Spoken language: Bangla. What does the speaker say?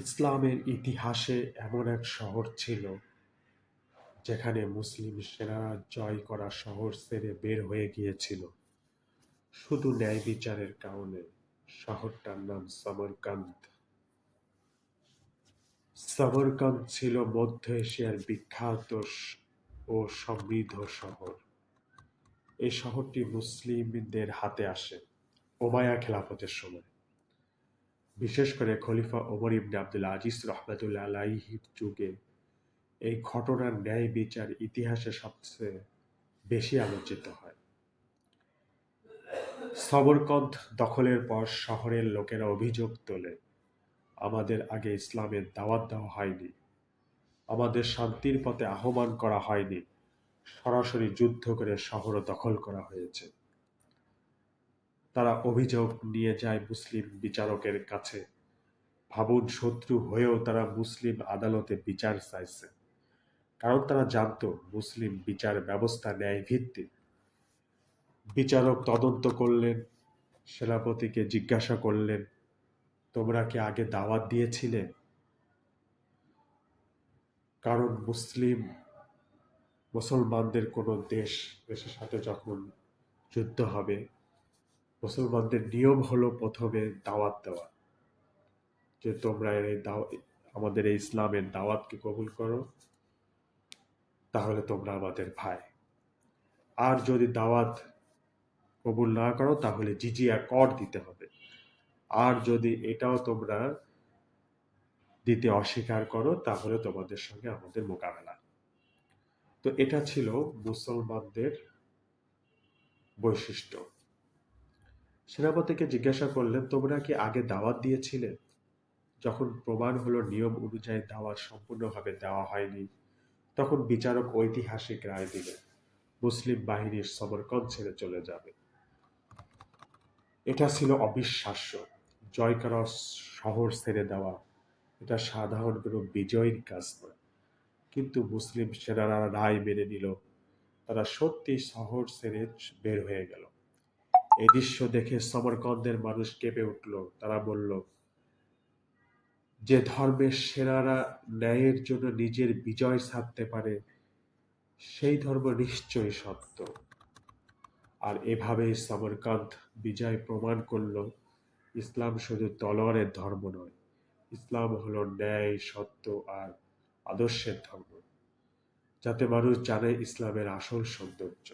ইসলামের ইতিহাসে এমন এক শহর ছিল যেখানে মুসলিম সেনারা জয় করা শহর ছেড়ে বের হয়ে গিয়েছিল শুধু ন্যায় বিচারের কারণে। শহরটার নাম সমরকান্দ। সমরকান্দ ছিল মধ্য এশিয়ার বিখ্যাত ও সমৃদ্ধ শহর। এই শহরটি মুসলিমদের হাতে আসে উমাইয়া খেলাফতের সময়, বিশেষ করে খলিফা ওমর ইবনে আব্দুল আজিজ রহমাতুল্লাহ আলাইহির যুগে। এই ঘটনার ন্যায় বিচার ইতিহাসে সবচেয়ে বেশি আলোচিত হয়। সমরকন্দ দখলের পর শহরের লোকেরা অভিযোগ তোলে, আমাদের আগে ইসলামের দাওয়াত দেওয়া হয়নি, আমাদের শান্তির পথে আহ্বান করা হয়নি, সরাসরি যুদ্ধ করে শহর দখল করা হয়েছে। তারা অভিযোগ নিয়ে যায় মুসলিম বিচারকের কাছে। ভাবুন, শত্রু হয়েও তারা মুসলিম আদালতে বিচার চাইছে, কারণ তারা জানতো মুসলিম বিচার ব্যবস্থা ন্যায় ভিত্তিক। বিচারক তদন্ত করলেন, সেনাপতিকে জিজ্ঞাসা করলেন, তোমরা কি আগে দাওয়াত দিয়েছিলে? কারণ মুসলমানদের কোনো দেশের সাথে যখন যুদ্ধ হবে, মুসলমানদের নিয়ম হলো প্রথমে দাওয়াত দেওয়া, যে তোমরা আমাদের এই ইসলামের দাওয়াতকে কবুল করো, তাহলে তোমরা আমাদের ভাই। আর যদি দাওয়াত কবুল না করো তাহলে জিজিয়া কর দিতে হবে। আর যদি এটাও তোমরা দিতে অস্বীকার করো তাহলে তোমাদের সঙ্গে আমাদের মোকাবেলা। তো এটা ছিল মুসলমানদের বৈশিষ্ট্য। সেনাপতিকে জিজ্ঞাসা করলেন, তোমরা কি আগে দাওয়াত দিয়েছিলে? যখন প্রমাণ হলো নিয়ম অনুযায়ী দাওয়াত সম্পূর্ণভাবে দেওয়া হয়নি, তখন বিচারক ঐতিহাসিক রায় দিলেন, মুসলিম বাহিনীর সমরকন্দ ছেড়ে চলে যাবে। এটা ছিল অবিশ্বাস্য। জয় করা শহর ছেড়ে দেওয়া এটা সাধারণ কোনো বিজয়ীর কাজ নয়। কিন্তু মুসলিম সেনারা রায় মেনে নিল। তারা সত্যি শহর ছেড়ে বের হয়ে গেল। এই দৃশ্য দেখে সমরকন্দের মানুষ কেঁপে উঠল। তারা বলল, যে ধর্মের সেনারা ন্যায়ের জন্য নিজের বিজয় ছাড়তে পারে, সেই ধর্ম নিশ্চয়ই সত্য। আর এভাবেই সমরকন্দ বিজয় প্রমাণ করল, ইসলাম শুধু তলোয়ারের ধর্ম নয়, ইসলাম হলো ন্যায়, সত্য আর আদর্শের ধর্ম, যাতে মানুষ জানে ইসলামের আসল সৌন্দর্য।